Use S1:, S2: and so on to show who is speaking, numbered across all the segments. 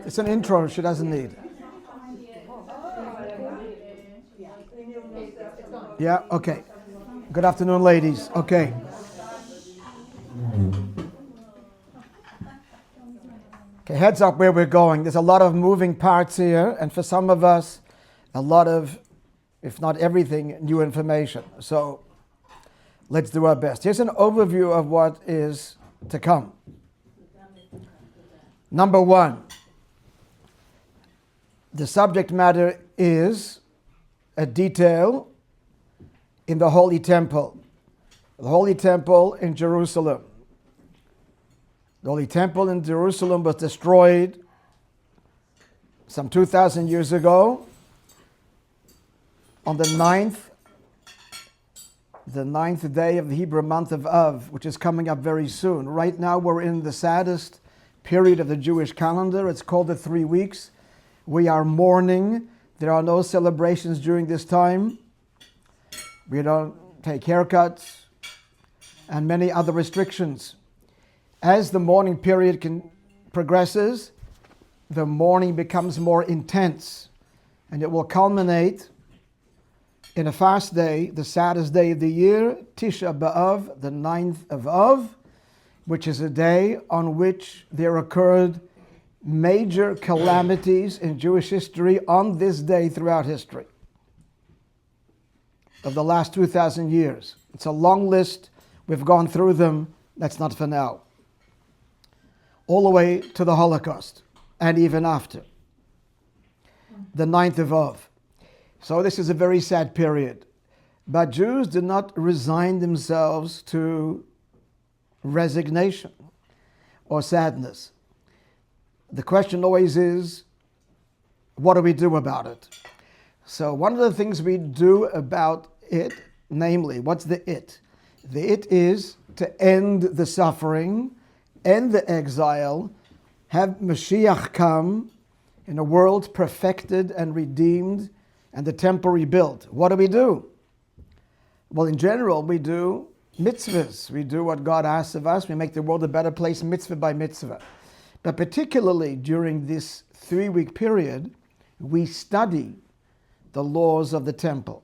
S1: It's an intro she doesn't need. Yeah, okay. Good afternoon, ladies. Okay. Okay, heads up where we're going. There's a lot of moving parts here, and for some of us, a lot of, if not everything, new information. So let's do our best. Here's an overview of what is to come. Number one, the subject matter is a detail in the Holy Temple. The Holy Temple in Jerusalem. The Holy Temple in Jerusalem was destroyed some 2,000 years ago on the ninth day of the Hebrew month of Av, which is coming up very soon. Right now we're in the saddest period of the Jewish calendar. It's called the 3 weeks. We are mourning. There are no celebrations during this time. We don't take haircuts and many other restrictions. As the mourning period progresses, the mourning becomes more intense, and it will culminate in a fast day, the saddest day of the year, Tisha B'Av, the 9th of Av, which is a day on which there occurred major calamities in Jewish history on this day throughout history of the last 2,000 years. It's a long list. We've gone through them. That's not for now. All the way to the Holocaust and even after. The 9th of Av. So this is a very sad period. But Jews did not resign themselves to resignation or sadness. The question always is, what do we do about it? So one of the things we do about it, namely, what's the it? The it is to end the suffering, end the exile, have Mashiach come in a world perfected and redeemed and the temple rebuilt. What do we do? Well, in general, we do mitzvahs. We do what God asks of us. We make the world a better place mitzvah by mitzvah. But particularly during this 3-week period, we study the laws of the temple.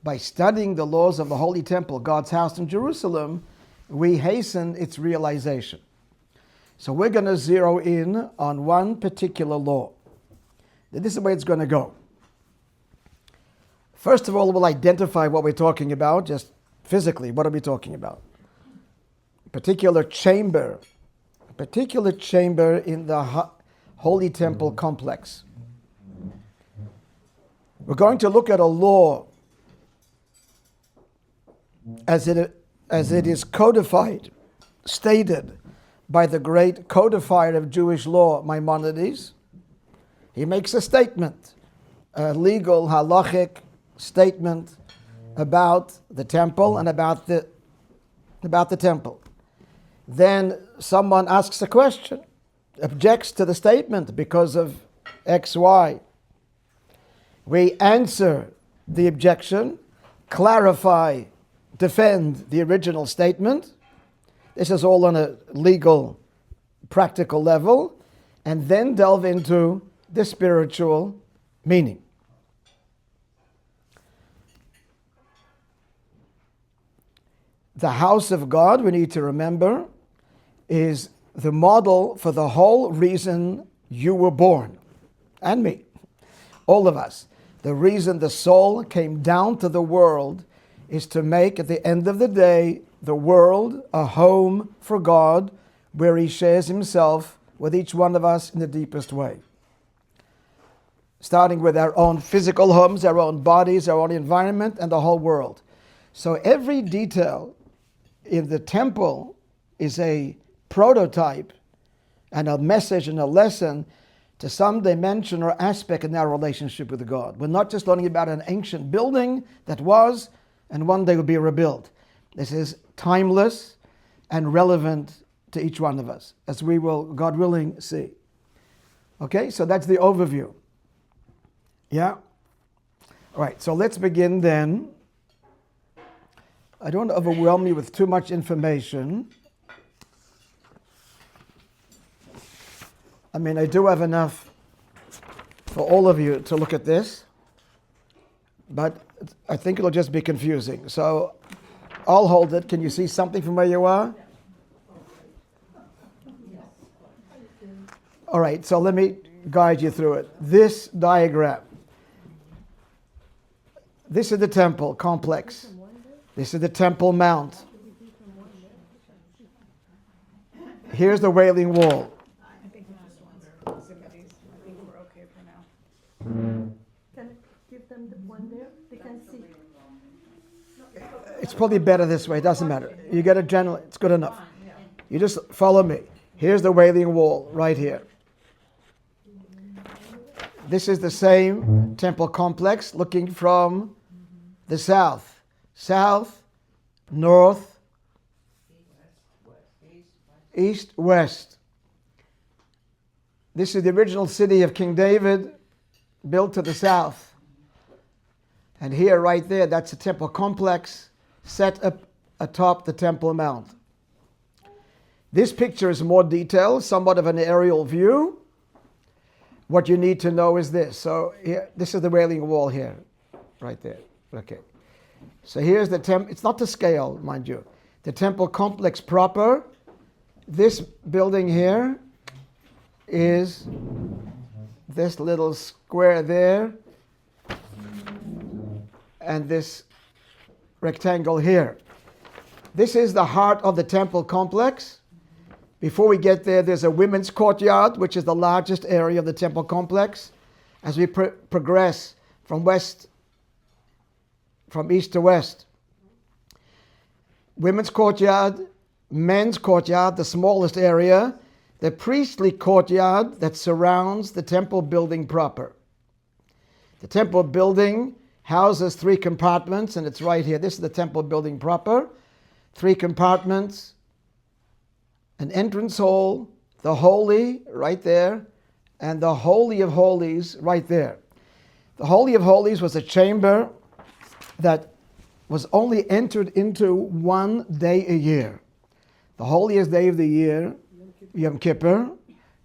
S1: By studying the laws of the Holy Temple, God's house in Jerusalem, we hasten its realization. So we're going to zero in on one particular law. This is the way it's going to go. First of all, we'll identify what we're talking about, just physically. What are we talking about? A particular chamber in the Holy Temple complex. We're going to look at a law as it is codified, stated by the great codifier of Jewish law, Maimonides. He makes a statement, a legal, halachic statement about the temple and about the temple. Then someone asks a question, objects to the statement because of X, Y. We answer the objection, clarify, defend the original statement. This is all on a legal, practical level, and then delve into the spiritual meaning. The house of God, we need to remember, is the model for the whole reason you were born, and me, all of us. The reason the soul came down to the world is to make, at the end of the day, the world a home for God, where He shares Himself with each one of us in the deepest way. Starting with our own physical homes, our own bodies, our own environment, and the whole world. So every detail in the temple is a prototype and a message and a lesson to some dimension or aspect in our relationship with God. We're not just learning about an ancient building that was and one day will be rebuilt. This is timeless and relevant to each one of us, as we will, God willing, see. Okay, so that's the overview. Yeah? All right, so let's begin then. I don't want to overwhelm you with too much information. I mean, I do have enough for all of you to look at this, but I think it'll just be confusing. So I'll hold it. Can you see something from where you are? All right, so let me guide you through it. This diagram. This is the temple complex. This is the Temple Mount. Here's the Wailing Wall.
S2: I think we just want some of these. I think we're okay for now.
S3: Can I give them the one there? They can see.
S1: It's probably better this way. It doesn't matter. You get a general. It's good enough. You just follow me. Here's the Wailing Wall right here. This is the same temple complex looking from the south. South, north, east, west. This is the original city of King David, built to the south. And here, right there, that's a temple complex set up atop the Temple Mount. This picture is more detailed, somewhat of an aerial view. What you need to know is this. So here, this is the Wailing Wall here, right there. Okay. So here's the temple. It's not to scale, mind you. The temple complex proper. This building here is this little square there, and this rectangle here. This is the heart of the temple complex. Before we get there, there's a women's courtyard, which is the largest area of the temple complex. As we progress from east to west. Women's courtyard, men's courtyard, the smallest area, the priestly courtyard that surrounds the temple building proper. The temple building houses 3 compartments, and it's right here. This is the temple building proper. 3 compartments, an entrance hall, the holy right there, and the Holy of Holies right there. The Holy of Holies was a chamber that was only entered into one day a year. The holiest day of the year, Yom Kippur,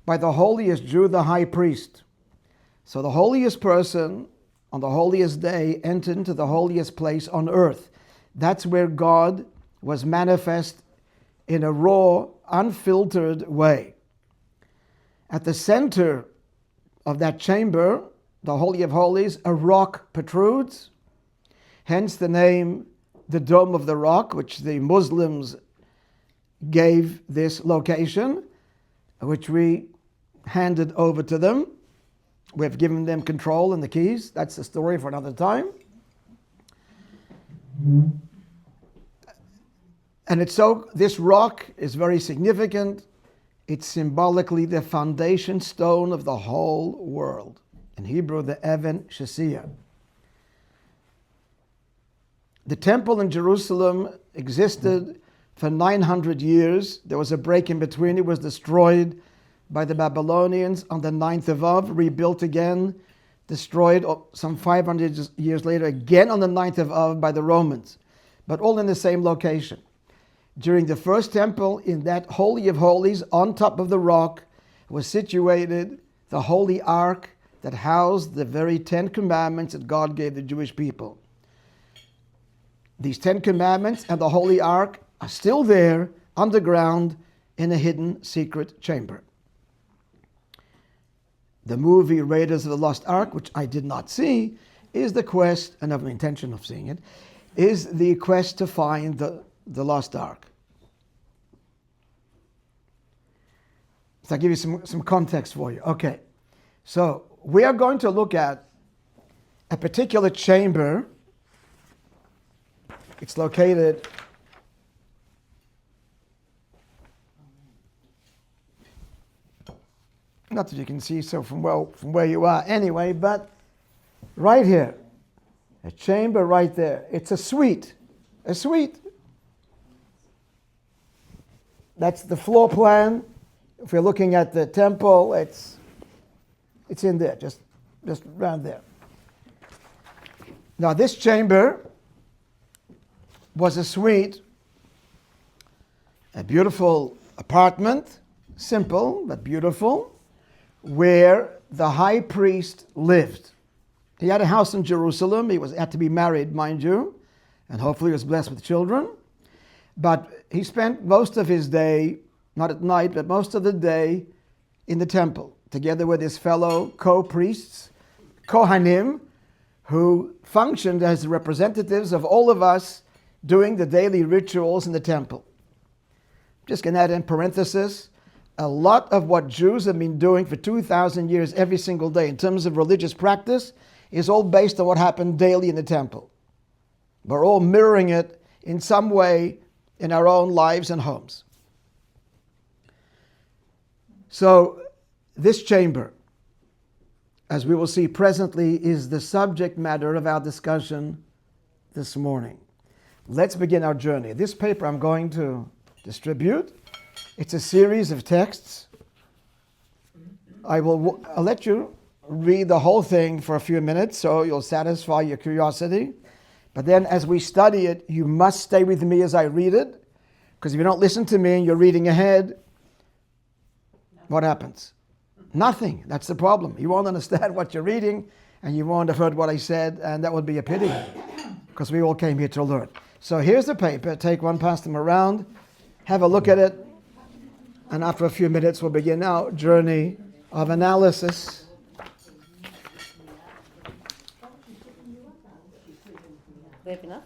S1: by the holiest Jew, the high priest. So the holiest person on the holiest day entered into the holiest place on earth. That's where God was manifest in a raw, unfiltered way. At the center of that chamber, the Holy of Holies, a rock protrudes, hence the name, the Dome of the Rock, which the Muslims gave this location, which we handed over to them. We've given them control and the keys. That's the story for another time. And this rock is very significant. It's symbolically the foundation stone of the whole world. In Hebrew, the Even Shesiyah. The temple in Jerusalem existed for 900 years. There was a break in between. It was destroyed by the Babylonians on the 9th of Av, rebuilt again, destroyed some 500 years later, again on the 9th of Av by the Romans, but all in the same location. During the first temple, in that Holy of Holies, on top of the rock, was situated the Holy Ark that housed the very 10 commandments that God gave the Jewish people. These 10 commandments and the Holy Ark are still there underground in a hidden secret chamber. The movie Raiders of the Lost Ark, which I did not see, is the quest, and I have no intention of seeing it, is the quest to find the Lost Ark. So I'll give you some context for you. Okay, so we are going to look at a particular chamber. It's located not that you can see so from where you are anyway, but right here, a chamber right there. It's a suite. A suite. That's the floor plan. If you're looking at the temple, it's in there, just around there. Now this chamber was a suite, a beautiful apartment, simple but beautiful, where the high priest lived. He had a house in Jerusalem. Had to be married, mind you, and hopefully was blessed with children. But he spent most of his day, not at night, but most of the day in the temple, together with his fellow co-priests, Kohanim, who functioned as representatives of all of us doing the daily rituals in the temple. Just going to add in parenthesis, a lot of what Jews have been doing for 2,000 years every single day in terms of religious practice is all based on what happened daily in the temple. We're all mirroring it in some way in our own lives and homes. So this chamber, as we will see presently, is the subject matter of our discussion this morning. Let's begin our journey. This paper I'm going to distribute. It's a series of texts. I'll let you read the whole thing for a few minutes so you'll satisfy your curiosity. But then as we study it, you must stay with me as I read it, because if you don't listen to me and you're reading ahead, what happens? Nothing. That's the problem. You won't understand what you're reading, and you won't have heard what I said, and that would be a pity, because we all came here to learn. So here's the paper. Take one, pass them around, have a look at it, and after a few minutes we'll begin our journey of analysis.
S4: We have enough?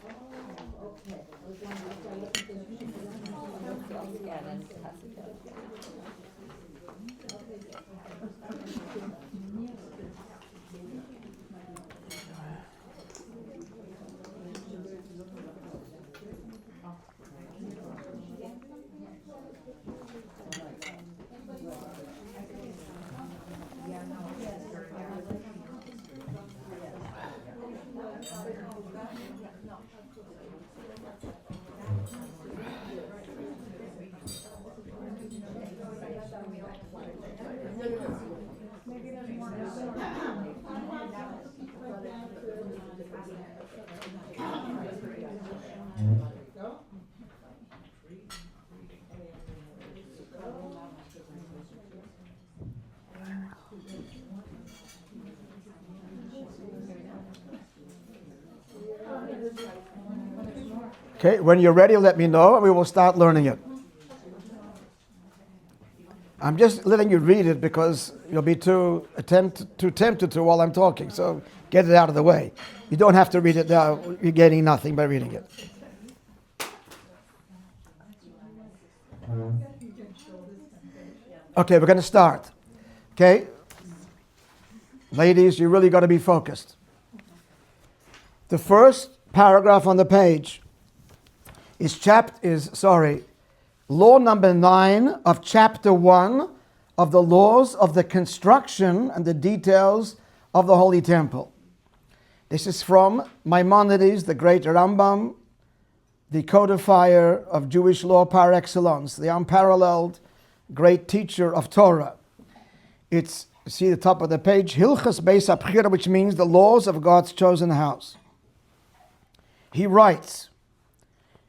S1: Okay, when you're ready, let me know and we will start learning it. I'm just letting you read it because you'll be too tempted to while I'm talking, so get it out of the way. You don't have to read it now. You're gaining nothing by reading it. Okay, we're going to start. Okay? Ladies, you really got to be focused. The first paragraph on the page is law number 9 of chapter 1 of the laws of the construction and the details of the Holy Temple. This is from Maimonides, the great Rambam, the codifier of Jewish law par excellence, the unparalleled great teacher of Torah. It's, see the top of the page, Hilchas Beis HaBchira, which means the laws of God's chosen house. He writes,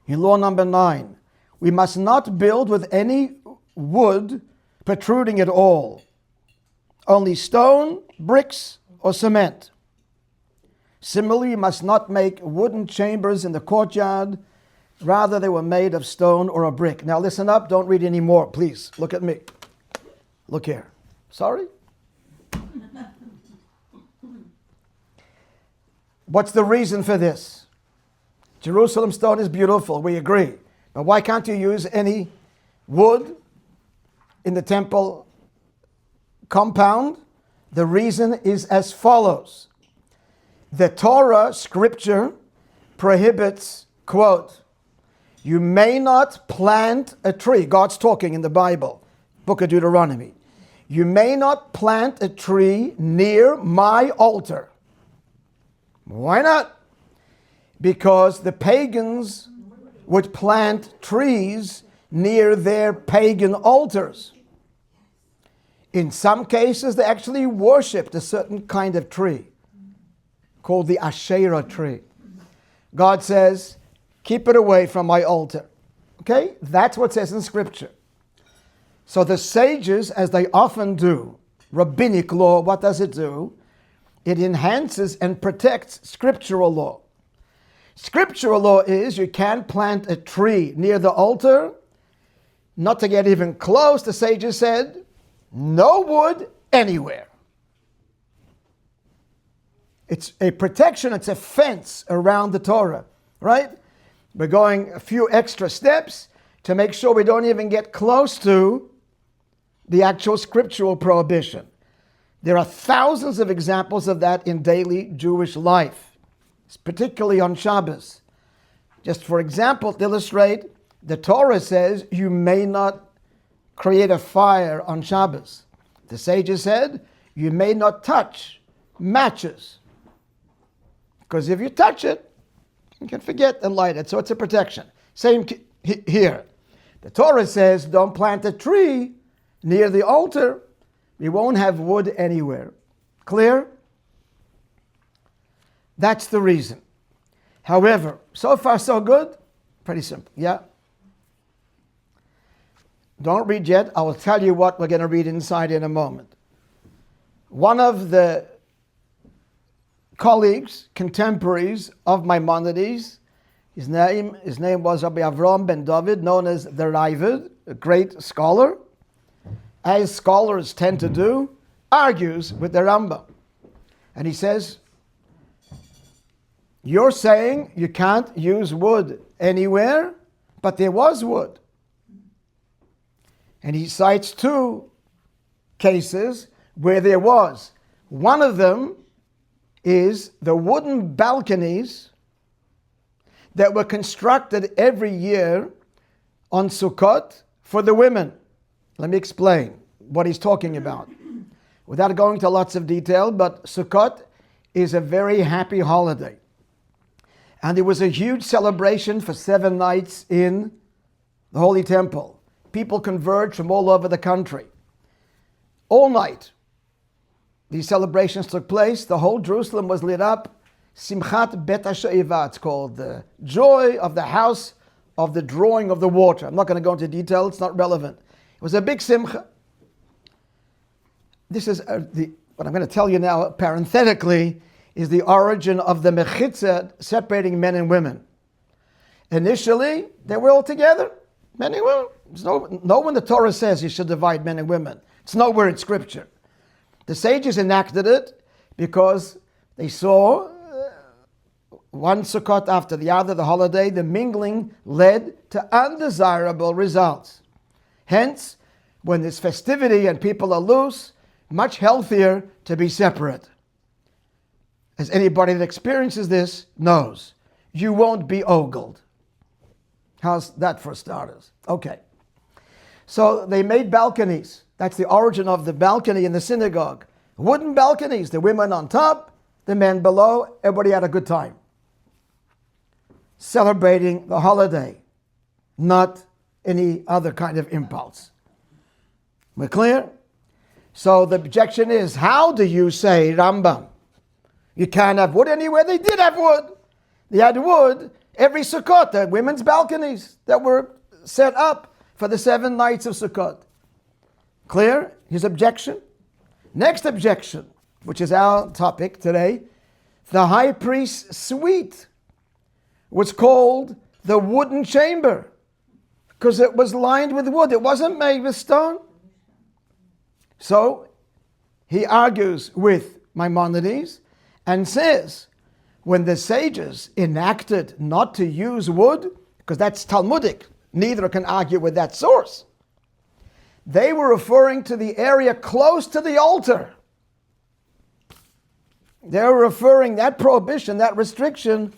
S1: in law number 9, we must not build with any wood protruding at all, only stone, bricks, or cement. Similarly, we must not make wooden chambers in the courtyard, rather they were made of stone or a brick. Now listen up, don't read any more, please. Look at me. Look here. Sorry? What's the reason for this? Jerusalem stone is beautiful, we agree. But why can't you use any wood in the temple compound? The reason is as follows. The Torah, scripture, prohibits, quote, you may not plant a tree. God's talking in the Bible, Book of Deuteronomy. You may not plant a tree near my altar. Why not? Because the pagans would plant trees near their pagan altars. In some cases, they actually worshipped a certain kind of tree called the Asherah tree. God says, keep it away from my altar. Okay? That's what it says in Scripture. So the sages, as they often do, rabbinic law, what does it do? It enhances and protects scriptural law. Scriptural law is you can't plant a tree near the altar, not to get even close, the sages said, no wood anywhere. It's a protection, it's a fence around the Torah, right? We're going a few extra steps to make sure we don't even get close to the actual scriptural prohibition. There are thousands of examples of that in daily Jewish life, particularly on Shabbos. Just for example, to illustrate, the Torah says you may not create a fire on Shabbos. The sages said you may not touch matches, because if you touch it, you can forget and light it. So it's a protection. Same here. The Torah says don't plant a tree near the altar. We won't have wood anywhere. Clear? That's the reason. However, so far so good. Pretty simple. Yeah? Don't read yet. I will tell you what we're going to read inside in a moment. One of the colleagues, contemporaries of Maimonides, his name was Rabbi Avram ben David, known as the Ravid, a great scholar, as scholars tend to do, argues with the Rambam. And he says, you're saying you can't use wood anywhere, but there was wood. And he cites two cases where there was. One of them is the wooden balconies that were constructed every year on Sukkot for the women. Let me explain what he's talking about. Without going into lots of detail, but Sukkot is a very happy holiday. And there was a huge celebration for 7 nights in the Holy Temple. People converged from all over the country. All night, these celebrations took place. The whole Jerusalem was lit up. Simchat Bet HaShe'eva, it's called, the joy of the house of the drawing of the water. I'm not going to go into detail, it's not relevant. It was a big simcha. This is what I'm going to tell you now, parenthetically, is the origin of the mechitza separating men and women. Initially, they were all together, men and women. There's no one the Torah says you should divide men and women. It's nowhere in Scripture. The sages enacted it because they saw one Sukkot after the other, the holiday, the mingling led to undesirable results. Hence, when there's festivity and people are loose, much healthier to be separate. As anybody that experiences this knows, you won't be ogled. How's that for starters? Okay. So they made balconies. That's the origin of the balcony in the synagogue. Wooden balconies, the women on top, the men below, everybody had a good time. Celebrating the holiday, not any other kind of impulse. We're clear? So the objection is, how do you say, Rambam, you can't have wood anywhere? They did have wood. They had wood every Sukkot, the women's balconies that were set up for the 7 nights of Sukkot. Clear? His objection. Next objection, which is our topic today, the high priest's suite was called the wooden chamber because it was lined with wood. It wasn't made with stone. So he argues with Maimonides and says, when the sages enacted not to use wood, because that's Talmudic, neither can argue with that source, they were referring to the area close to the altar. They were referring, that prohibition, that restriction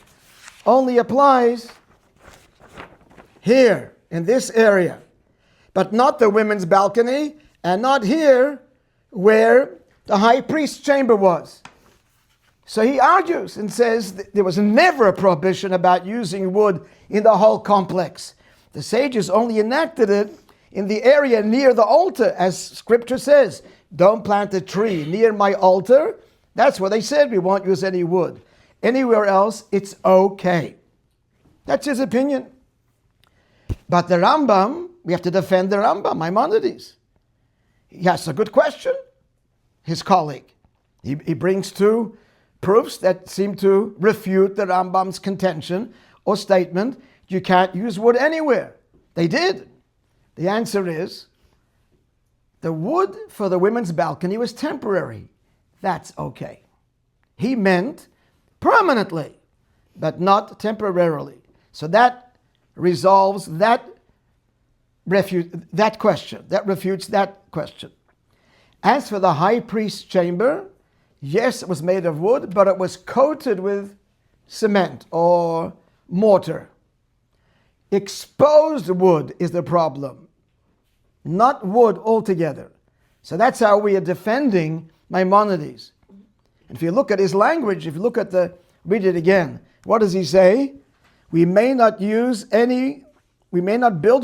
S1: only applies here, in this area, but not the women's balcony, and not here where the high priest's chamber was. So he argues and says there was never a prohibition about using wood in the whole complex. The sages only enacted it in the area near the altar, as Scripture says, don't plant a tree near my altar. That's where they said we won't use any wood. Anywhere else, it's okay. That's his opinion. But the Rambam, we have to defend the Rambam, Maimonides. He asks a good question. his colleague. He brings two proofs that seem to refute the Rambam's contention or statement, you can't use wood anywhere. They did. The answer is, the wood for the women's balcony was temporary. That's okay. He meant permanently, but not temporarily. So that resolves that question. That refutes that question. As for the high priest's chamber, yes, it was made of wood, but it was coated with cement or mortar. Exposed wood is the problem, not wood altogether. So that's how we are defending Maimonides. And if you look at his language, if you look at read it again, what does he say? We may not build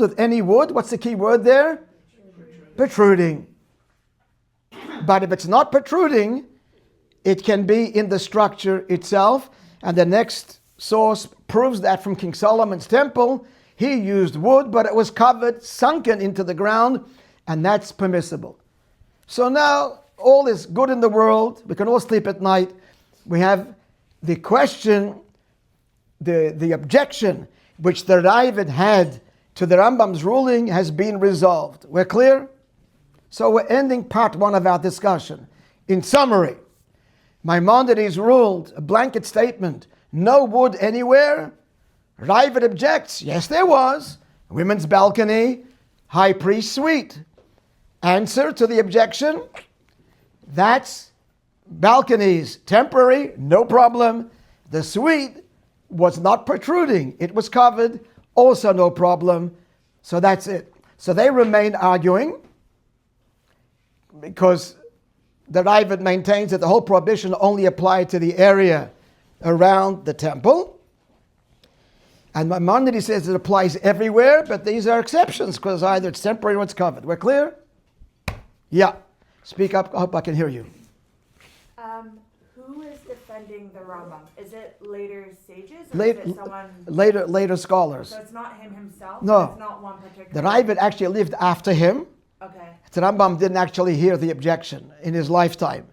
S1: with any wood. What's the key word there? Protruding. But if it's not protruding, it can be in the structure itself. And the next source proves that from King Solomon's temple. He used wood, but it was covered, sunken into the ground, and that's permissible. So now all is good in the world. We can all sleep at night. We have the question, the objection which the Ravid had to the Rambam's ruling has been resolved. We're clear? So we're ending part one of our discussion. In summary, Maimonides ruled a blanket statement, no wood anywhere. Ravid objects, yes there was. Women's balcony, high priest suite. Answer to the objection, that's balconies, temporary, no problem. The suite was not protruding, it was covered, also no problem. So that's it. So they remain arguing because the Ravid maintains that the whole prohibition only applied to the area around the temple. And Maimonides says it applies everywhere, but these are exceptions because either it's temporary or it's covered. We're clear? Yeah. Speak up. I hope I can hear you.
S5: Who is defending the Rambam? Is it later sages or is it someone?
S1: Later scholars.
S5: So it's not him himself?
S1: No.
S5: It's not one particular?
S1: The Ravid actually lived after him.
S5: Okay.
S1: The Rambam didn't actually hear the objection in his lifetime.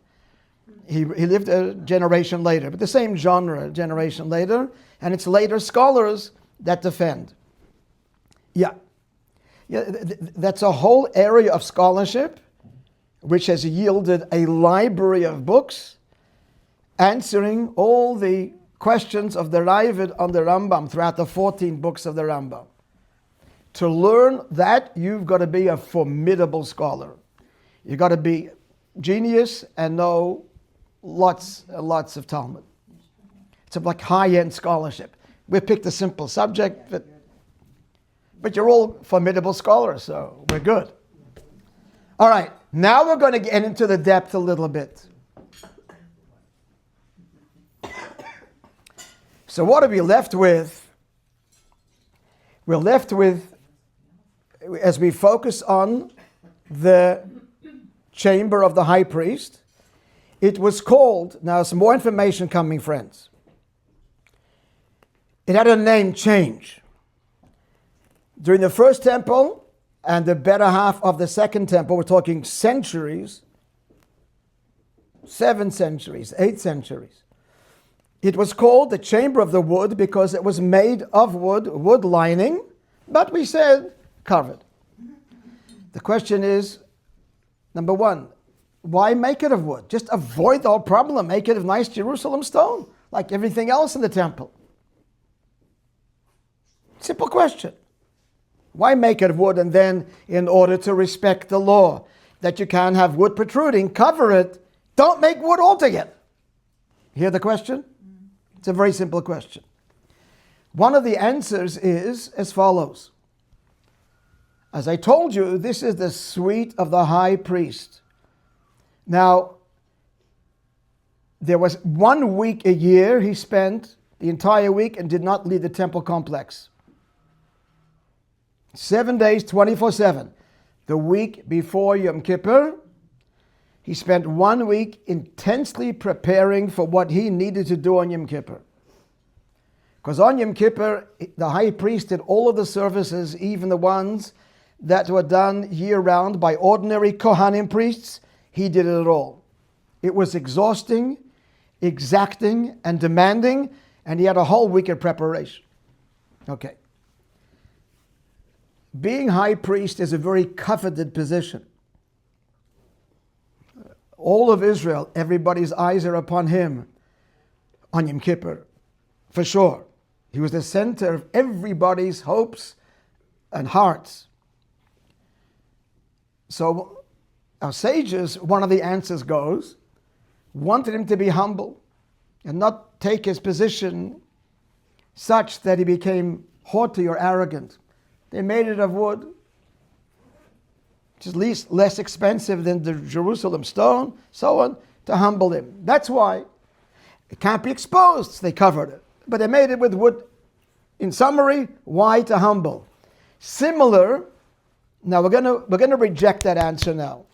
S1: He lived a generation later, but the same genre, a generation later, and it's later scholars that defend. Yeah. That's a whole area of scholarship which has yielded a library of books answering all the questions of the Ravid on the Rambam throughout the 14 books of the Rambam. To learn that, you've got to be a formidable scholar. You've got to be genius and know lots and lots of Talmud. It's like high-end scholarship. We picked a simple subject, but you're all formidable scholars, so we're good. All right, now we're going to get into the depth a little bit. So what are we left with? We're left with, as we focus on the chamber of the high priest, it was called, now some more information coming, friends. It had a name change. During the first temple and the better half of the second temple, we're talking centuries, 7 centuries, 8 centuries. It was called the chamber of the wood because it was made of wood lining, but we said covered. The question is, number one, why make it of wood? Just avoid the whole problem. Make it of nice Jerusalem stone, like everything else in the temple. Simple question. Why make it of wood and then, in order to respect the law, that you can't have wood protruding, cover it, don't make wood altogether? Hear the question? It's a very simple question. One of the answers is as follows. As I told you, this is the suite of the high priest. Now, there was 1 week a year he spent the entire week and did not leave the temple complex. 7 days, 24/7. The week before Yom Kippur, he spent 1 week intensely preparing for what he needed to do on Yom Kippur. Because on Yom Kippur, the high priest did all of the services, even the ones that were done year-round by ordinary Kohanim priests. He did it all. It was exhausting, exacting, and demanding, and he had a whole week of preparation. Okay. Being high priest is a very coveted position. All of Israel, everybody's eyes are upon him on Yom Kippur, for sure. He was the center of everybody's hopes and hearts. So our sages, one of the answers goes, wanted him to be humble and not take his position such that he became haughty or arrogant. They made it of wood, which is least less expensive than the Jerusalem stone, so on, to humble him. That's why it can't be exposed. So they covered it, but they made it with wood. In summary, why? To humble. Similar. Now we're gonna reject that answer now.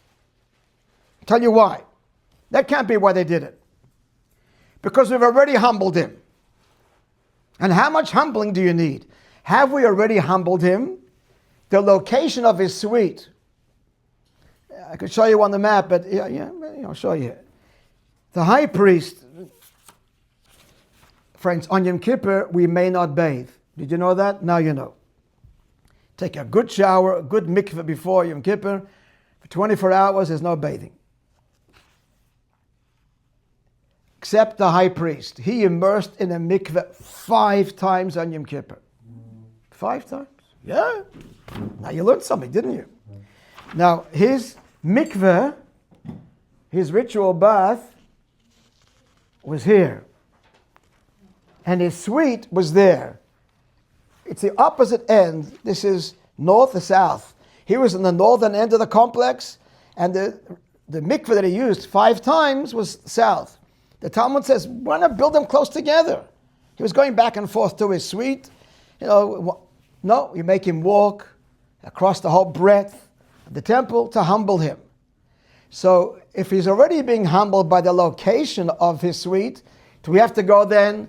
S1: Tell you why. That can't be why they did it. Because we've already humbled him. And how much humbling do you need? Have we already humbled him? The location of his suite. I could show you on the map, but I'll show you. The high priest, friends, on Yom Kippur, we may not bathe. Did you know that? Now you know. Take a good shower, a good mikveh before Yom Kippur. For 24 hours, there's no bathing. Except the high priest. He immersed in a mikveh 5 times on Yom Kippur. 5 times? Yeah. Now you learned something, didn't you? Now his mikveh, his ritual bath, was here. And his suite was there. It's the opposite end. This is north or south. He was in the northern end of the complex, and the mikveh that he used 5 times was south. The Talmud says, why not build them close together? He was going back and forth to his suite. No, you make him walk across the whole breadth of the temple to humble him. So if he's already being humbled by the location of his suite, do we have to go then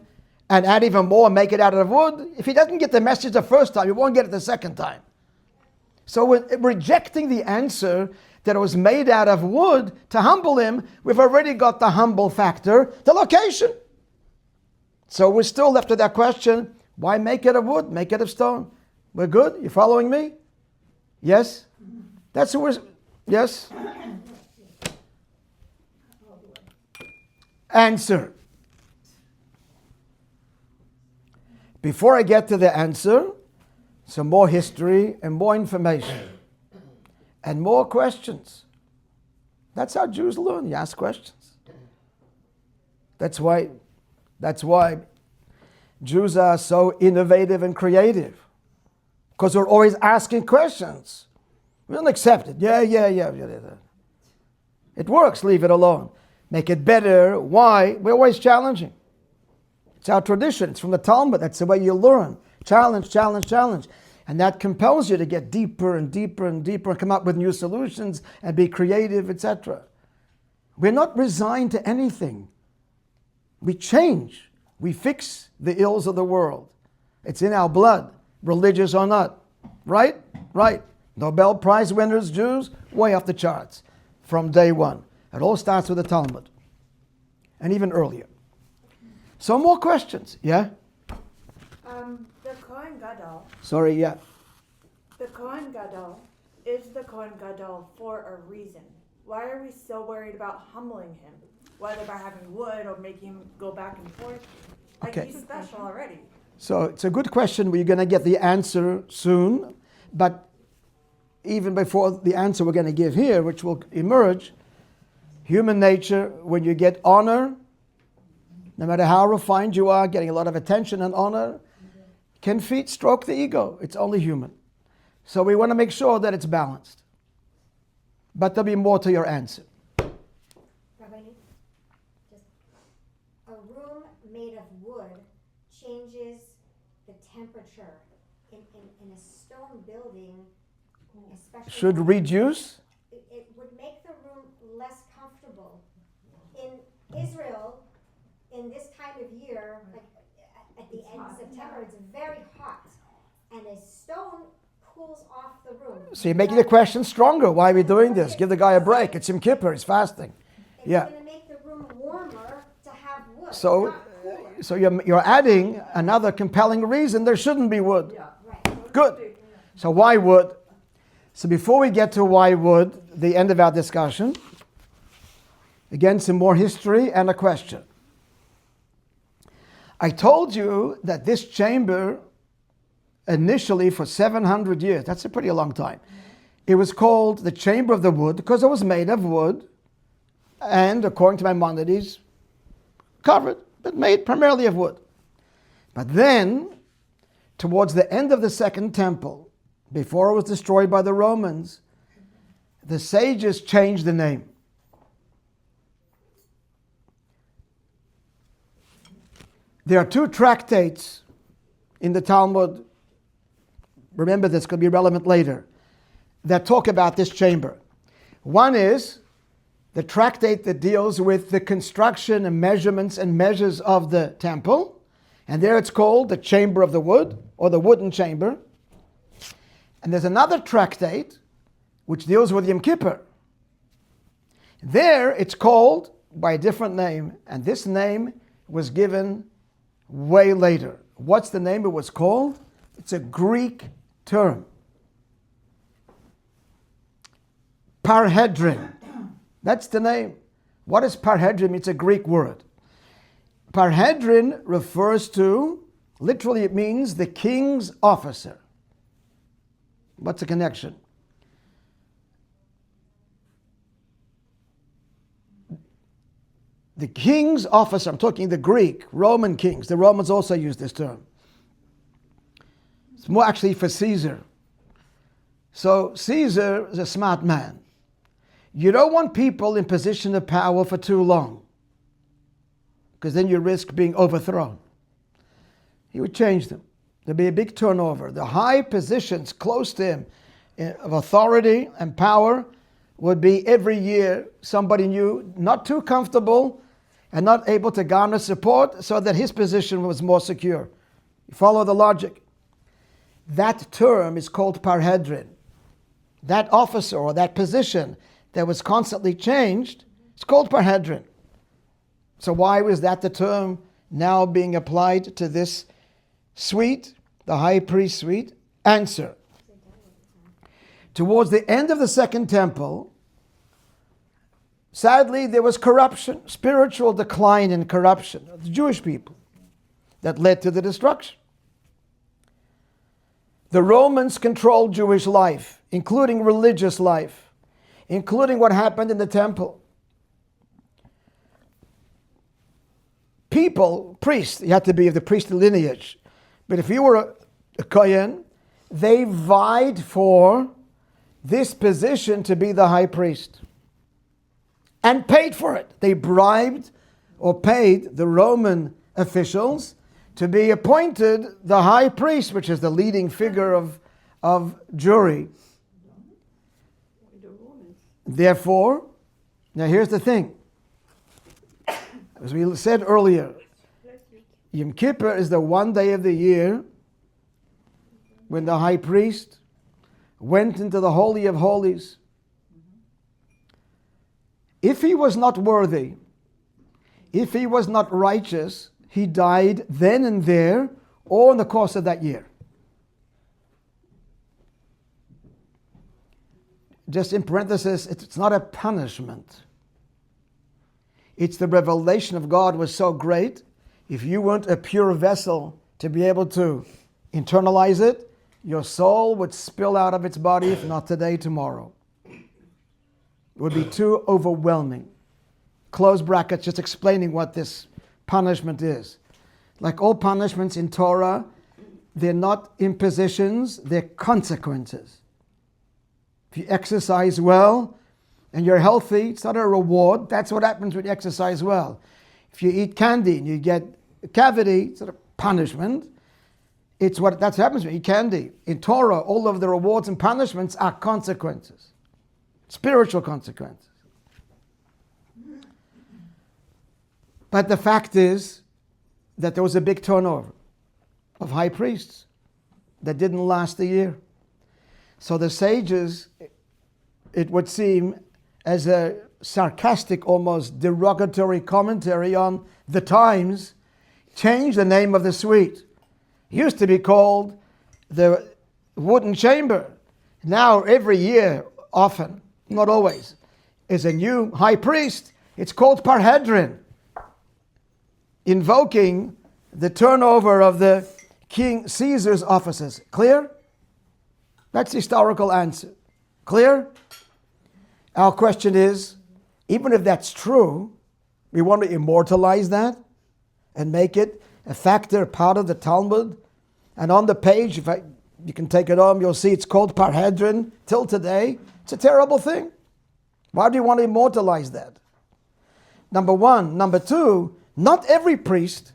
S1: and add even more and make it out of wood? If he doesn't get the message the first time, he won't get it the second time. So we're rejecting the answer that it was made out of wood to humble him. We've already got the humble factor, the location. So we're still left with that question, why make it of wood? Make it of stone. We're good? You following me? Yes? That's who we're... Yes? Answer. Before I get to the answer, some more history and more information and more questions. That's how Jews learn. You ask questions. That's why Jews are so innovative and creative, because we're always asking questions. We don't accept it. Yeah. It works. Leave it alone. Make it better. Why? We're always challenging. It's our tradition. It's from the Talmud. That's the way you learn. Challenge. And that compels you to get deeper and deeper and deeper and come up with new solutions and be creative, etc. We're not resigned to anything. We change. We fix the ills of the world. It's in our blood, religious or not. Right? Right. Nobel Prize winners, Jews, way off the charts from day one. It all starts with the Talmud. And even earlier. So more questions. Yeah?
S5: The Kohen Gadol.
S1: Sorry, yeah.
S5: The Kohen Gadol is the Kohen Gadol for a reason. Why are we so worried about humbling him? Whether by having wood or making him go back and forth. Like,
S1: Okay.
S5: he's special already.
S1: So it's a good question. We're going to get the answer soon. But even before the answer we're going to give here, which will emerge, human nature, when you get honor, no matter how refined you are, getting a lot of attention and honor, can stroke the ego. It's only human. So we want to make sure that it's balanced. But there'll be more to your answer.
S6: Rabbi, just a room made of wood changes the temperature. In a stone building, especially...
S1: Should reduce?
S6: It would make the room less comfortable. In Israel, in this time of year, like at the end of September, it's very hot. And a stone cools off the room.
S1: So you're making the question stronger. Why are we doing this? Give the guy a break. It's Yom Kippur. He's fasting.
S6: It's
S1: Yeah.
S6: going to make the
S1: So you're adding another compelling reason there shouldn't be wood. Good. So why wood? So before we get to why wood, the end of our discussion, again, some more history and a question. I told you that this chamber, initially for 700 years, that's a pretty long time, it was called the Chamber of the Wood because it was made of wood and, according to Maimonides, covered, but made primarily of wood. But then, towards the end of the Second Temple, before it was destroyed by the Romans, the sages changed the name. There are two tractates in the Talmud, remember this could be relevant later, that talk about this chamber. One is the tractate that deals with the construction and measurements and measures of the temple, and there it's called the Chamber of the Wood, or the Wooden Chamber. And there's another tractate which deals with Yom Kippur. There it's called by a different name, and this name was given way later. What's the name it was called? It's a Greek term. Parhedrin. That's the name. What is Parhedrin? It's a Greek word. Parhedrin refers to, literally it means the king's officer. What's the connection? The king's officer, I'm talking the Greek, Roman kings. The Romans also use this term. It's more actually for Caesar. So Caesar is a smart man. You don't want people in position of power for too long, because then you risk being overthrown. He would change them. There'd be a big turnover. The high positions close to him of authority and power would be every year somebody new, not too comfortable and not able to garner support, so that his position was more secure. You follow the logic? That term is called Parhedrin. That officer or that position that was constantly changed, it's called Parhedrin. So why was that the term now being applied to this suite, the high priest suite? Answer. Towards the end of the Second Temple, sadly, there was corruption, spiritual decline and corruption of the Jewish people that led to the destruction. The Romans controlled Jewish life, including religious life, including what happened in the temple. People, priests, you had to be of the priestly lineage, but if you were a Kohen, they vied for this position to be the high priest and paid for it. They bribed or paid the Roman officials to be appointed the high priest, which is the leading figure of Jewry. Therefore, now here's the thing. As we said earlier, Yom Kippur is the one day of the year when the high priest went into the Holy of Holies. If he was not worthy, if he was not righteous, he died then and there or in the course of that year. Just in parenthesis, it's not a punishment. It's the revelation of God was so great. If you weren't a pure vessel to be able to internalize it, your soul would spill out of its body, if not today, tomorrow. It would be too overwhelming. Close brackets, just explaining what this punishment is. Like all punishments in Torah, they're not impositions, they're consequences. If you exercise well and you're healthy, it's not a reward. That's what happens when you exercise well. If you eat candy and you get a cavity, it's not a punishment. That's what happens when you eat candy. In Torah, all of the rewards and punishments are consequences, spiritual consequences. But the fact is that there was a big turnover of high priests that didn't last a year. So the sages, it would seem, as a sarcastic, almost derogatory commentary on the times, changed the name of the suite. It used to be called the wooden chamber. Now every year, often, not always, is a new high priest. It's called Parhedrin, invoking the turnover of the King Caesar's offices. Clear? That's the historical answer. Clear? Our question is, even if that's true, we want to immortalize that and make it a factor, part of the Talmud. And on the page, you can take it home, you'll see it's called Parhedrin till today. It's a terrible thing. Why do you want to immortalize that? Number one. Number two, not every priest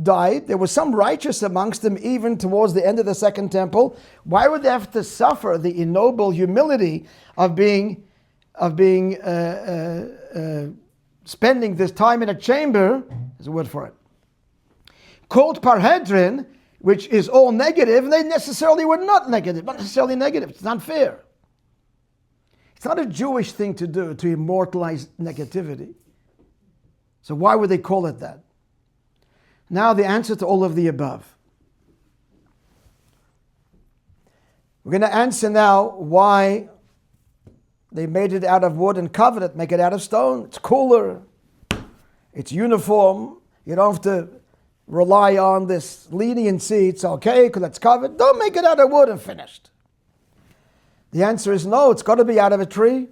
S1: died. There was some righteous amongst them even towards the end of the Second Temple. Why would they have to suffer the ignoble humility of spending this time in a chamber? There's a word for it. Called Parhedrin, which is all negative, and they necessarily were not negative, not necessarily negative. It's not fair. It's not a Jewish thing to do, to immortalize negativity. So why would they call it that? Now the answer to all of the above. We're going to answer now why they made it out of wood and covered it, make it out of stone. It's cooler. It's uniform. You don't have to rely on this leniency. It's okay because it's covered. Don't make it out of wood and finished. The answer is no, it's got to be out of a tree.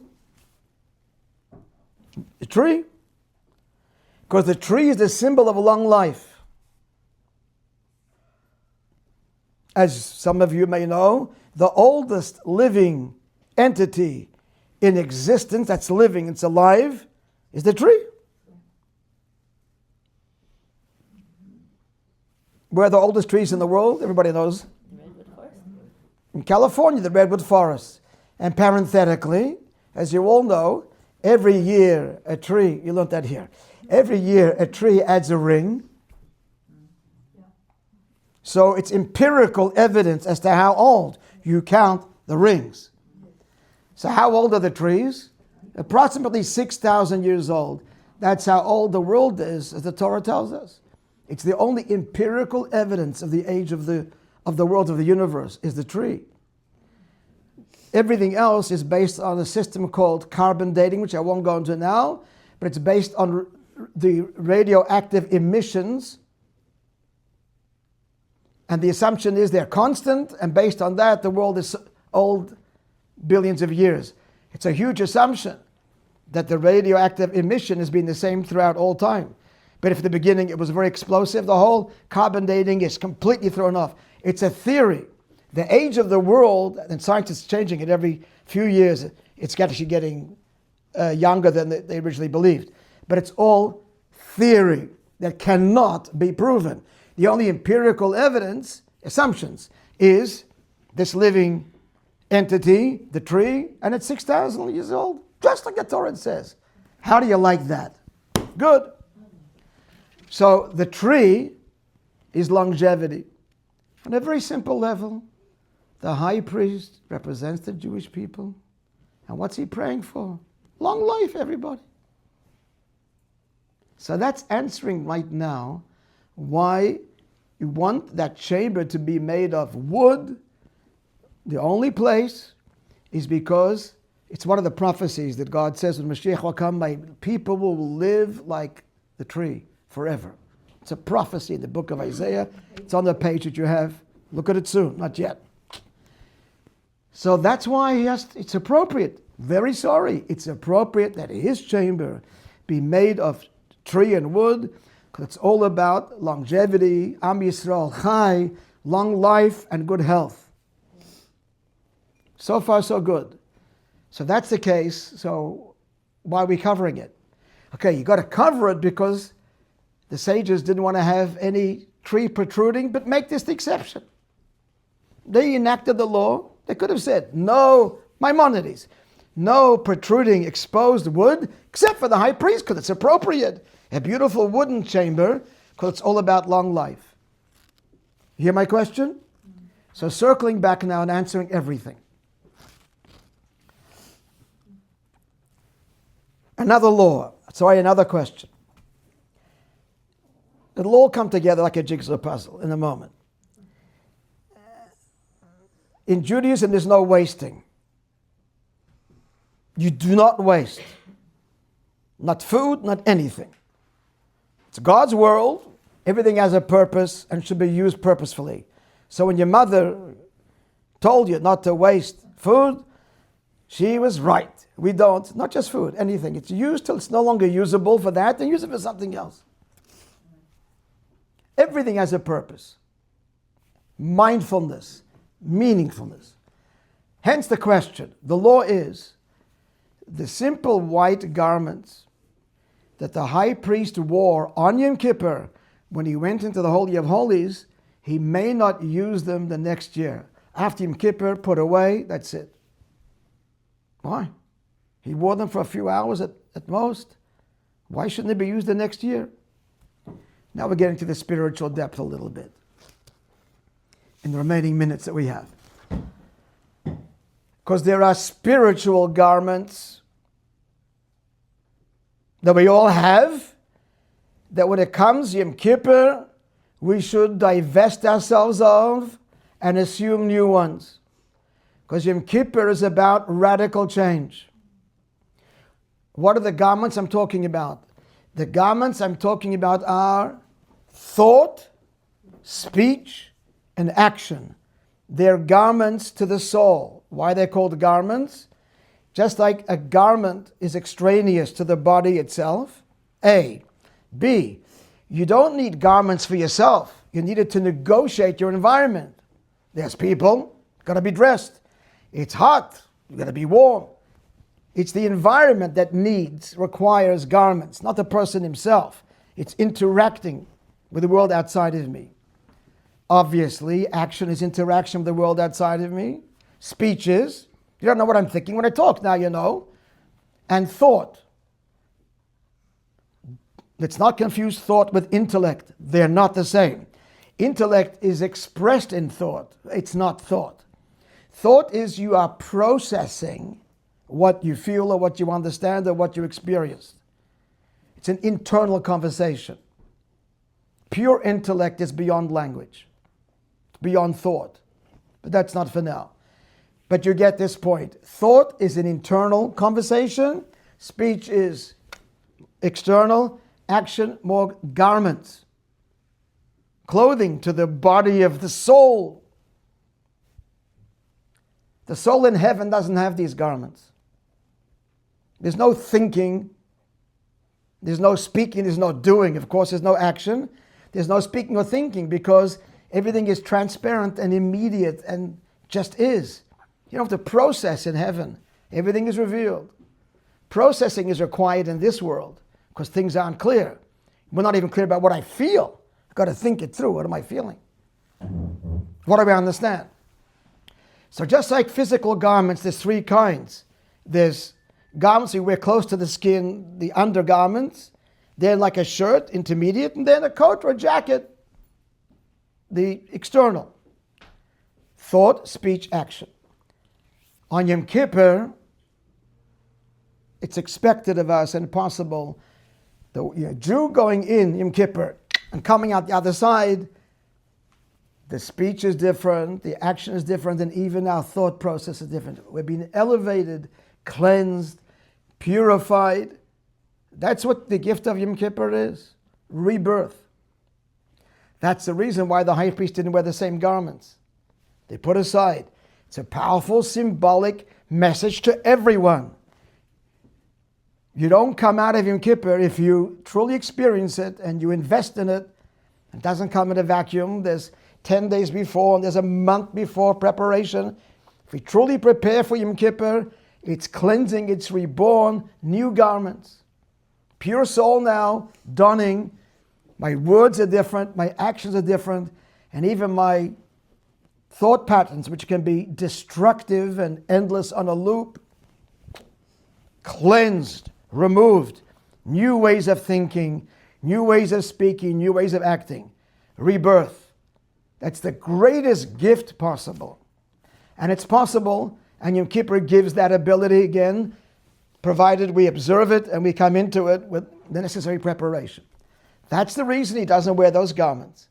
S1: A tree. Because the tree is the symbol of a long life. As some of you may know, the oldest living entity in existence, that's living, it's alive, is the tree. Where are the oldest trees in the world? Everybody knows.
S4: Redwood forest.
S1: In California, the redwood forest. And parenthetically, as you all know, every year a tree, you learned that here, every year a tree adds a ring. So it's empirical evidence as to how old you count the rings. So how old are the trees? Approximately 6,000 years old. That's how old the world is, as the Torah tells us. It's the only empirical evidence of the age of the world, of the universe, is the tree. Everything else is based on a system called carbon dating, which I won't go into now, but it's based on the radioactive emissions. And the assumption is they're constant, and based on that, the world is old billions of years. It's a huge assumption that the radioactive emission has been the same throughout all time. But if at the beginning it was very explosive, the whole carbon dating is completely thrown off. It's a theory. The age of the world, and science is changing it every few years, it's actually getting younger than they originally believed. But it's all theory that cannot be proven. The only empirical evidence, assumptions, is this living entity, the tree, and it's 6,000 years old, just like the Torah says. How do you like that? Good. So the tree is longevity. On a very simple level, the high priest represents the Jewish people. And what's he praying for? Long life, everybody. So that's answering right now why you want that chamber to be made of wood. The only place is because it's one of the prophecies that God says when Mashiach will come, my people will live like the tree forever. It's a prophecy in the book of Isaiah. It's on the page that you have. Look at it soon, not yet. So that's why it's appropriate. Very sorry. It's appropriate that his chamber be made of tree and wood, because it's all about longevity, Am Yisrael Chai, long life and good health. So far, so good. So that's the case. So why are we covering it? Okay, you got to cover it because the sages didn't want to have any tree protruding, but make this the exception. They enacted the law. They could have said, no Maimonides, no protruding exposed wood, except for the high priest, because it's appropriate. A beautiful wooden chamber, because it's all about long life. You hear my question? So circling back now and answering everything. Another law. Sorry, another question. It'll all come together like a jigsaw puzzle in a moment. In Judaism, there's no wasting. You do not waste. Not food, not anything. It's God's world. Everything has a purpose and should be used purposefully. So when your mother told you not to waste food, she was right. We don't, not just food, anything. It's used till it's no longer usable for that, then use it for something else. Everything has a purpose. Mindfulness, meaningfulness. Hence the question. The law is the simple white garments that the high priest wore on Yom Kippur when he went into the Holy of Holies, he may not use them the next year. After Yom Kippur, put away, that's it. Why? He wore them for a few hours at most. Why shouldn't they be used the next year? Now we're getting to the spiritual depth a little bit in the remaining minutes that we have. Because there are spiritual garments that we all have, that when it comes Yom Kippur, we should divest ourselves of and assume new ones. Because Yom Kippur is about radical change. What are the garments I'm talking about? The garments I'm talking about are thought, speech, and action. They're garments to the soul. Why they're called garments? Just like a garment is extraneous to the body itself. A. B. You don't need garments for yourself. You need it to negotiate your environment. There's people, got to be dressed. It's hot, you got to be warm. It's the environment that requires garments, not the person himself. It's interacting with the world outside of me. Obviously, action is interaction with the world outside of me. Speech is, you don't know what I'm thinking when I talk, now you know. And thought. Let's not confuse thought with intellect. They're not the same. Intellect is expressed in thought. It's not thought. Thought is you are processing what you feel or what you understand or what you experience. It's an internal conversation. Pure intellect is beyond language, beyond thought. But that's not for now. But you get this point. Thought is an internal conversation. Speech is external. Action, more garments. Clothing to the body of the soul. The soul in heaven doesn't have these garments. There's no thinking. There's no speaking. There's no doing. Of course, there's no action. There's no speaking or thinking because everything is transparent and immediate and just is. You don't have to process in heaven. Everything is revealed. Processing is required in this world because things aren't clear. We're not even clear about what I feel. I've got to think it through. What am I feeling? What do I understand? So just like physical garments, there's three kinds. There's garments we wear close to the skin, the undergarments. They're like a shirt, intermediate, and then a coat or a jacket, the external. Thought, speech, action. On Yom Kippur, it's expected of us and possible, the Jew going in Yom Kippur and coming out the other side, the speech is different, the action is different, and even our thought process is different. We're being elevated, cleansed, purified. That's what the gift of Yom Kippur is. Rebirth. That's the reason why the high priest didn't wear the same garments. They put aside. It's a powerful, symbolic message to everyone. You don't come out of Yom Kippur if you truly experience it and you invest in it. It doesn't come in a vacuum. There's 10 days before and there's a month before preparation. If we truly prepare for Yom Kippur, it's cleansing, it's reborn, new garments. Pure soul now, donning. My words are different, my actions are different, and even my thought patterns, which can be destructive and endless on a loop, cleansed, removed. New ways of thinking, new ways of speaking, new ways of acting. Rebirth. That's the greatest gift possible. And it's possible, and Yom Kippur gives that ability again. provided we observe it and we come into it with the necessary preparation. That's the reason he doesn't wear those garments.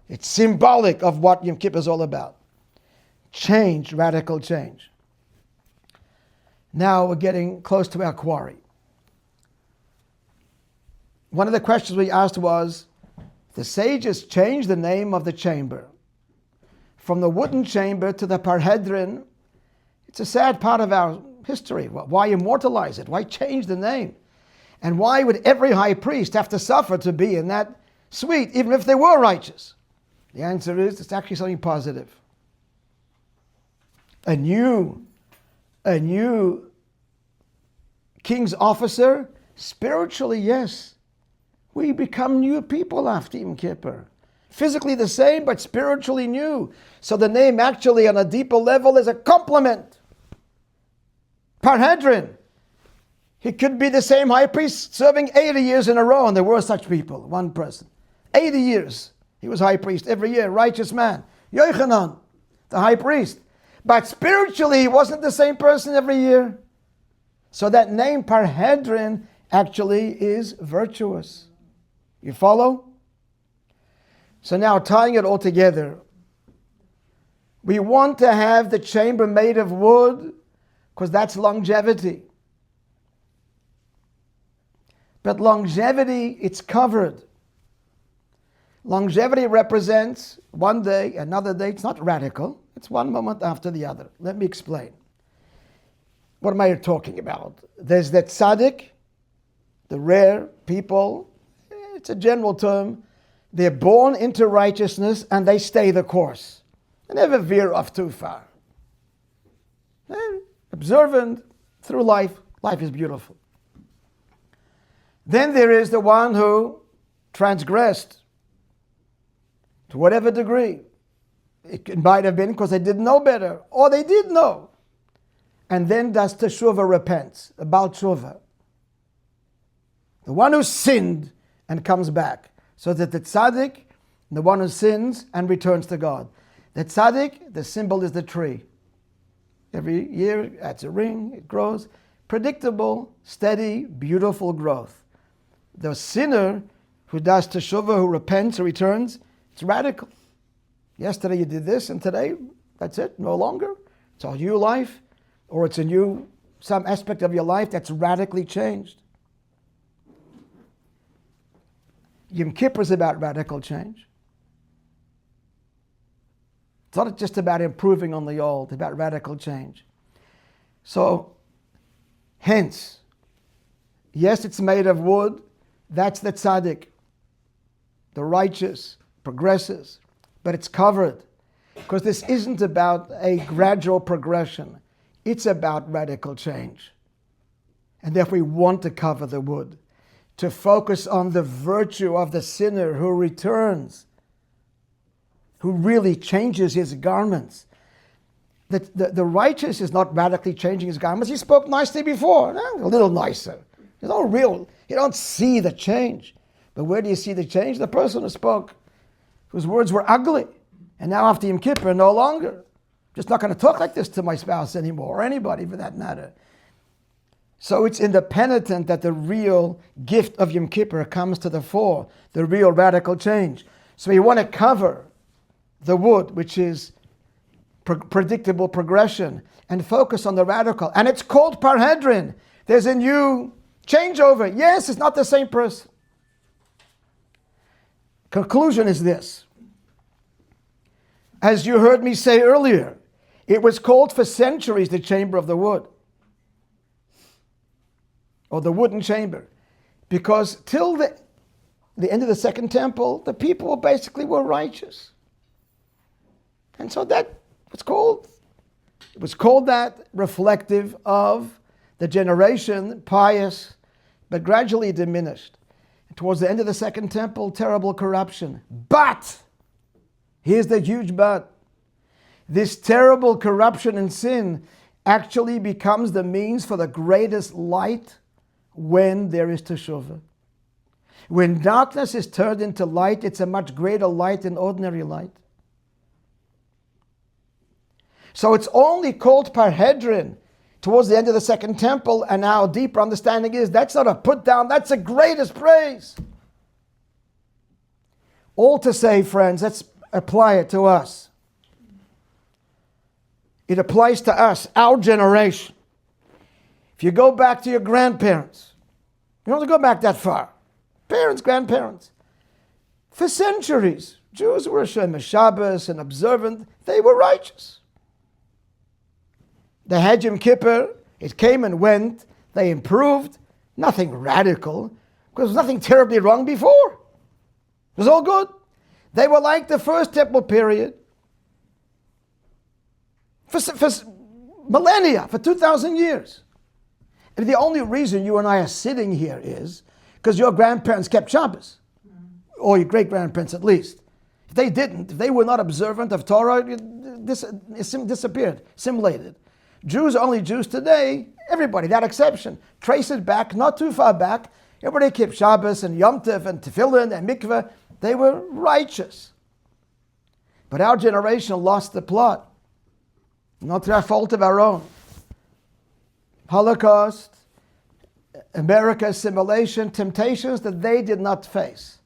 S1: It's symbolic of what Yom Kippur is all about. Change, radical change. Now we're getting close to our quarry. One of the questions we asked was, the sages changed the name of the chamber from the wooden chamber to the Parhedrin. It's a sad part of our history. Why immortalize it? Why change the name? And why would every high priest have to suffer to be in that suite, even if they were righteous? The answer is, it's actually something positive. A new king's officer, spiritually, yes. We become new people after Yom Kippur. Physically the same, but spiritually new. So the name actually on a deeper level is a compliment. Parhedrin. He could be the same high priest serving 80 years in a row, and there were such people, one person. 80 years he was high priest every year, righteous man. Yochanan, the high priest. But spiritually he wasn't the same person every year. So that name Parhedrin actually is virtuous. You follow? So now tying it all together, we want to have the chamber made of wood because that's longevity. But longevity, it's covered. Longevity represents one day, another day. It's not radical. It's one moment after the other. Let me explain. What am I talking about? There's that tzaddik, the rare people. It's a general term. They're born into righteousness and they stay the course. They never veer off too far. They're observant through life. Life is beautiful. Then there is the one who transgressed to whatever degree. It might have been because they didn't know better, or they did know. And then does teshuvah, repents, a Baal Teshuvah. The one who sinned and comes back. So that the tzaddik, the one who sins and returns to God. The tzaddik, the symbol is the tree. Every year it adds a ring, it grows. Predictable, steady, beautiful growth. The sinner who does teshuvah, who repents, who returns, it's radical. Yesterday you did this, and today, that's it, no longer. It's a new life, or it's some aspect of your life that's radically changed. Yom Kippur is about radical change. It's not just about improving on the old, it's about radical change. So, hence, yes, it's made of wood. That's the tzaddik, the righteous, progresses, but it's covered. Because this isn't about a gradual progression. It's about radical change. And therefore we want to cover the wood, to focus on the virtue of the sinner who returns, who really changes his garments. The righteous is not radically changing his garments. He spoke nicely before, a little nicer. There's no real, you don't see the change. But where do you see the change? The person who spoke, whose words were ugly. And now after Yom Kippur, no longer. Just not going to talk like this to my spouse anymore, or anybody for that matter. So it's in the penitent that the real gift of Yom Kippur comes to the fore, the real radical change. So we want to cover the wood, which is predictable progression, and focus on the radical. And it's called Parhedrin. There's a new changeover. Yes, it's not the same person. Conclusion is this. As you heard me say earlier, it was called for centuries the chamber of the wood, or the wooden chamber, because till the end of the Second Temple, the people basically were righteous. And so that was called. It was called that, reflective of the generation, pious, but gradually diminished. Towards the end of the Second Temple, terrible corruption. But, here's the huge but, this terrible corruption and sin actually becomes the means for the greatest light when there is teshuvah. When darkness is turned into light, it's a much greater light than ordinary light. So it's only called Parhedrin towards the end of the Second Temple, and now a deeper understanding is that's not a put down, that's the greatest praise. All to say, friends, let's apply it to us. It applies to us, our generation. If you go back to your grandparents, you don't have to go back that far. Parents, grandparents. For centuries, Jews were Shem Shabbos and observant. They were righteous. They had Yom Kippur. It came and went. They improved. Nothing radical, because there was nothing terribly wrong before. It was all good. They were like the first temple period. For millennia, for 2,000 years. And the only reason you and I are sitting here is because your grandparents kept Shabbos. Or your great-grandparents at least. If they didn't, if they were not observant of Torah, it disappeared, assimilated. Jews are only Jews today, everybody, that exception. Trace it back, not too far back. Everybody kept Shabbos and Yom Tov and Tefillin and Mikveh. They were righteous. But our generation lost the plot. Not through a fault of our own. Holocaust, America assimilation, temptations that they did not face.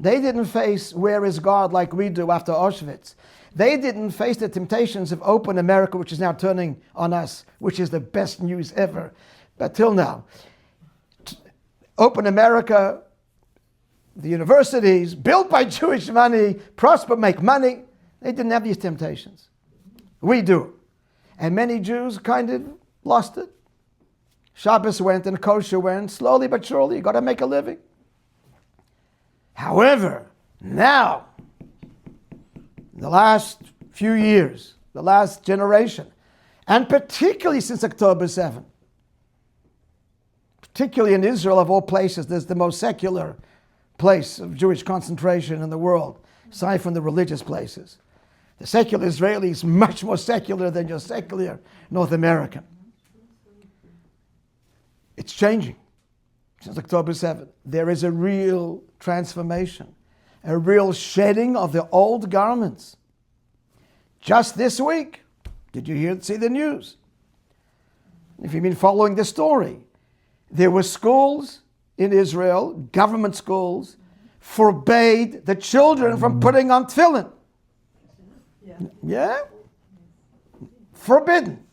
S1: They didn't face where is God like we do after Auschwitz. They didn't face the temptations of open America, which is now turning on us, which is the best news ever. But till now, open America, the universities, built by Jewish money, prosper, make money, they didn't have these temptations. We do. And many Jews kind of lost it. Shabbos went and kosher went, slowly but surely, you got to make a living. However, now, in the last few years, the last generation, and particularly since October 7, particularly in Israel of all places, there's the most secular place of Jewish concentration in the world, aside from the religious places. The secular Israeli is much more secular than your secular North American. It's changing since October 7. There is a real transformation, a real shedding of the old garments. Just this week, did you see the news? If you've been following the story, there were schools in Israel, government schools, forbade the children from putting on tefillin. Yeah? Forbidden.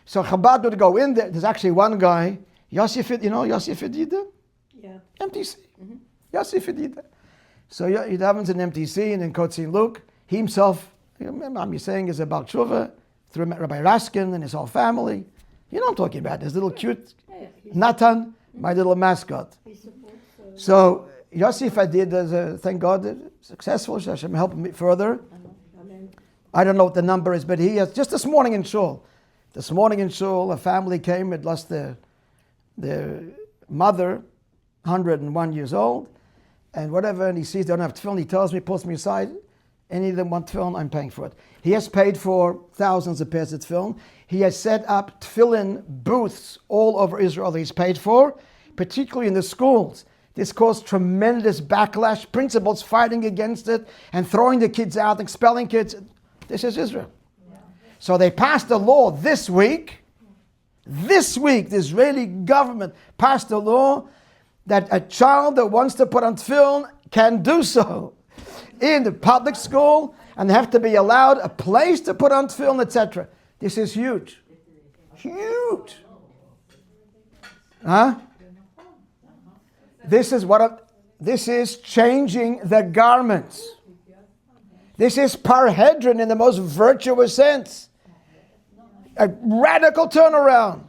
S1: So Chabad would go in there. There's actually one guy, Yossi, you know Yossi Fedida?
S4: Yeah.
S1: MTC. Yossi Fedida. So he happens in MTC and in Kotzin Luke. He himself, I'm saying, is about Tshuva through Rabbi Raskin and his whole family. You know what I'm talking about. This little cute Natan, my little mascot. So Yossi Fedida, thank God, successful. Hashem help him further. I don't know what the number is, but he has, just this morning in Shul, a family came, had lost their mother, 101 years old, and whatever, and he sees they don't have tefillin, he tells me, pulls me aside, any of them want tefillin, I'm paying for it. He has paid for thousands of pairs of tefillin. He has set up tefillin booths all over Israel that he's paid for, particularly in the schools. This caused tremendous backlash, principals fighting against it, and throwing the kids out, expelling kids. This is Israel. Yeah. So they passed a law this week. This week, the Israeli government passed a law that a child that wants to put on tefillin can do so in the public school, and they have to be allowed a place to put on tefillin, etc. This is huge. Huge. Huh? This is changing the garments. This is parhedron in the most virtuous sense. A radical turnaround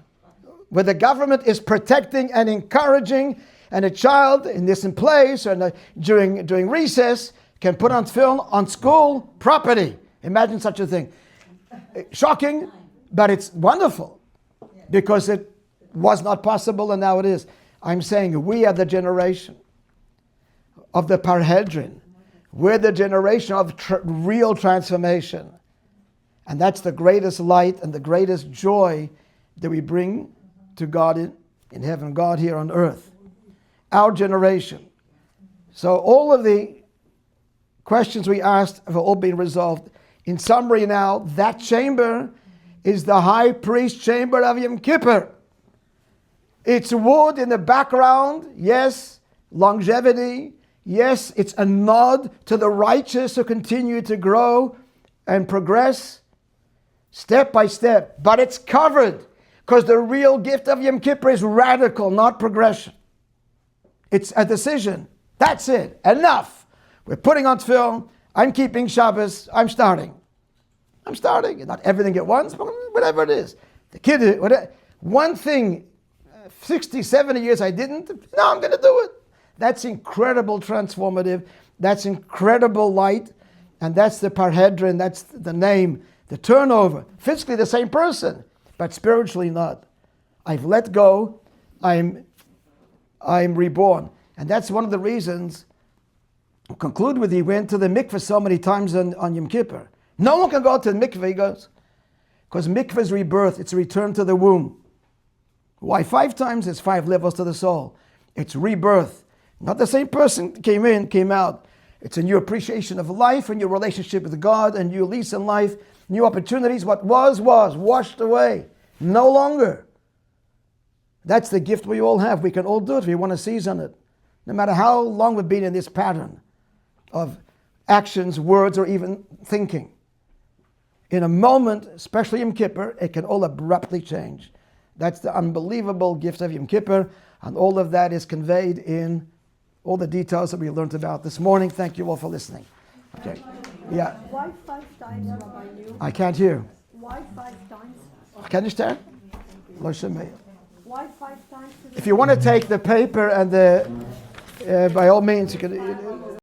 S1: where the government is protecting and encouraging, and a child in this place or during recess can put on tefillin on school property. Imagine such a thing. Shocking, but it's wonderful because it was not possible and now it is. I'm saying we are the generation of the parhedron. We're the generation of real transformation. And that's the greatest light and the greatest joy that we bring to God in heaven, God here on earth. Our generation. So all of the questions we asked have all been resolved. In summary now, that chamber is the high priest chamber of Yom Kippur. It's wood in the background, yes, longevity, yes, it's a nod to the righteous who continue to grow and progress step by step, but it's covered because the real gift of Yom Kippur is radical, not progression. It's a decision. That's it. Enough. We're putting on film. I'm keeping Shabbos. I'm starting. Not everything at once, but whatever it is. The kid, whatever. One thing, 60, 70 years I didn't. Now I'm going to do it. That's incredible transformative. That's incredible light. And that's the parhedron. That's the name, the turnover. Physically the same person, but spiritually not. I've let go. I'm reborn. And that's one of the reasons, I'll conclude with, he went to the mikveh so many times on Yom Kippur. No one can go to the mikveh, he goes, because mikveh is rebirth. It's a return to the womb. Why 5 times? There's 5 levels to the soul. It's rebirth. Not the same person came in, came out. It's a new appreciation of life, a new relationship with God, a new lease in life, new opportunities. What was, washed away. No longer. That's the gift we all have. We can all do it if we want to seize on it. No matter how long we've been in this pattern of actions, words, or even thinking. In a moment, especially Yom Kippur, it can all abruptly change. That's the unbelievable gift of Yom Kippur, and all of that is conveyed in all the details that we learned about this morning. Thank you all for listening. Okay. Yeah.
S3: Why 5 times, Rabbi?
S1: I can't hear.
S3: Why 5 times?
S1: Can you understand? Lo shomei.
S3: Why 5 times?
S1: If you want to take the paper and by all means, you can.